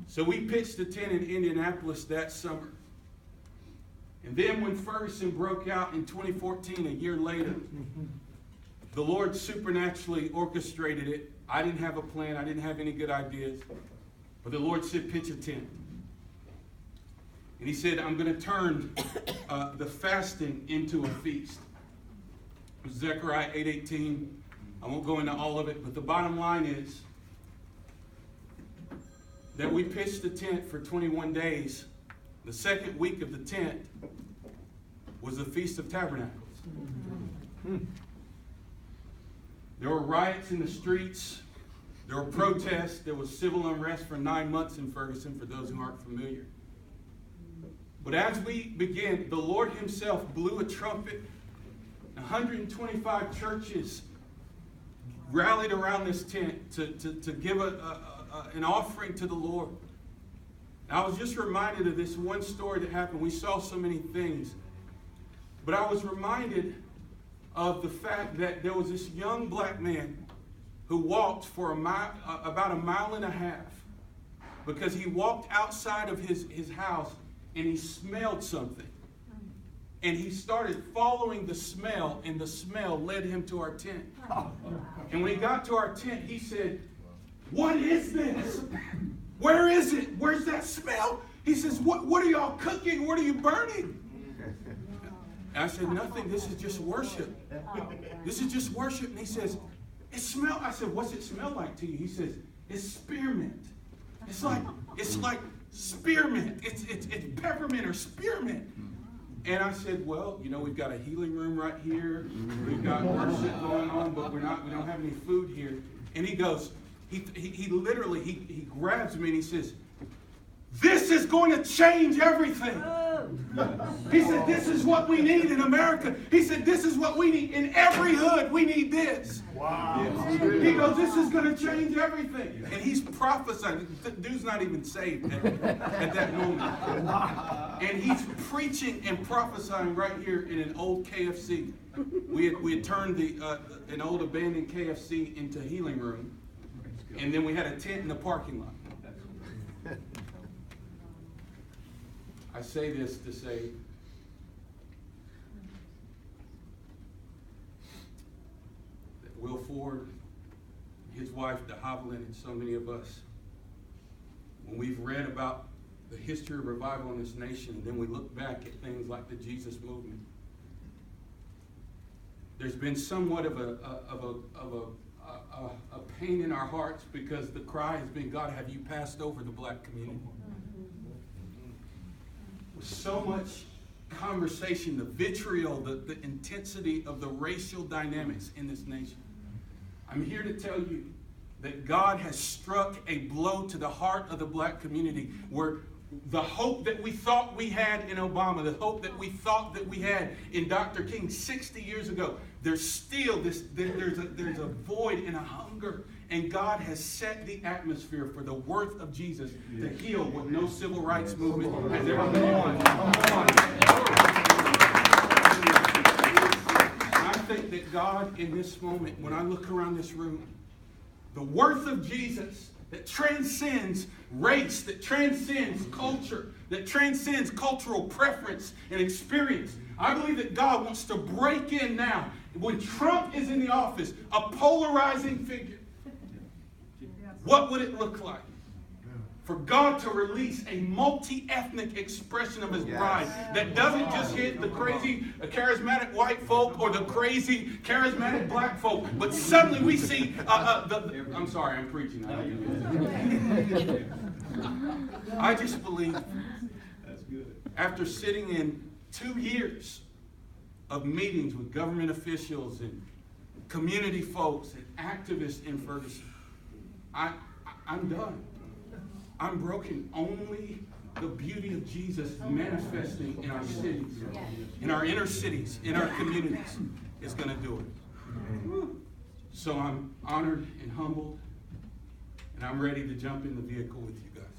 So we pitched a tent in Indianapolis that summer. And then when Ferguson broke out in 2014, a year later, the Lord supernaturally orchestrated it. I didn't have a plan. I didn't have any good ideas. But the Lord said, pitch a tent. And he said, I'm going to turn the fasting into a feast. It was Zechariah 8:18. I won't go into all of it, but the bottom line is that we pitched the tent for 21 days. The second week of the tent was the Feast of Tabernacles. There were riots in the streets. There were protests. There was civil unrest for 9 months in Ferguson, for those who aren't familiar. But as we began, the Lord himself blew a trumpet. 125 churches rallied around this tent to give an offering to the Lord. And I was just reminded of this one story that happened. We saw so many things. But I was reminded of the fact that there was this young black man who walked for about a mile and a half, because he walked outside of his house and he smelled something. And he started following the smell, and the smell led him to our tent. And when he got to our tent, he said, "What is this? Where is it? Where's that smell?" He says, What are y'all cooking? What are you burning?" And I said, "Nothing. This is just worship. This is just worship." And he says, "It smells." I said, "What's it smell like to you?" He says, "It's spearmint. It's like spearmint. It's peppermint or spearmint." And I said, "Well, we've got a healing room right here. We've got worship going on, but we don't have any food here." And he goes, he literally grabs me and he says, "This is going to change everything." He said, "This is what we need in America." He said, "This is what we need in every hood. We need this." Wow. He goes, "This is going to change everything." And he's prophesying. The dude's not even saved at that moment. And he's preaching and prophesying right here in an old KFC. We had turned an old abandoned KFC into a healing room. And then we had a tent in the parking lot. I say this to say that Will Ford, his wife DeHavilland, and so many of us, when we've read about the history of revival in this nation, and then we look back at things like the Jesus movement, there's been somewhat of a pain in our hearts, because the cry has been, "God, have you passed over the black community?" With so much conversation, the vitriol, the intensity of the racial dynamics in this nation, I'm here to tell you that God has struck a blow to the heart of the black community, where the hope that we thought we had in Obama, the hope that we thought that we had in Dr. King 60 years ago, there's still there's a void and a hunger, and God has set the atmosphere for the worth of Jesus to heal what no civil rights movement has ever been on. I think that God, in this moment, when I look around this room, the worth of Jesus that transcends race, that transcends culture, that transcends cultural preference and experience. I believe that God wants to break in now. When Trump is in the office, a polarizing figure, what would it look like for God to release a multi-ethnic expression of his bride that doesn't just hit the crazy charismatic white folk or the crazy charismatic black folk, but suddenly we see I'm sorry, I'm preaching. I just believe, after sitting in 2 years of meetings with government officials and community folks and activists in Ferguson, I'm done. I'm broken. Only the beauty of Jesus manifesting in our cities, in our inner cities, in our communities is going to do it. So I'm honored and humbled, and I'm ready to jump in the vehicle with you guys.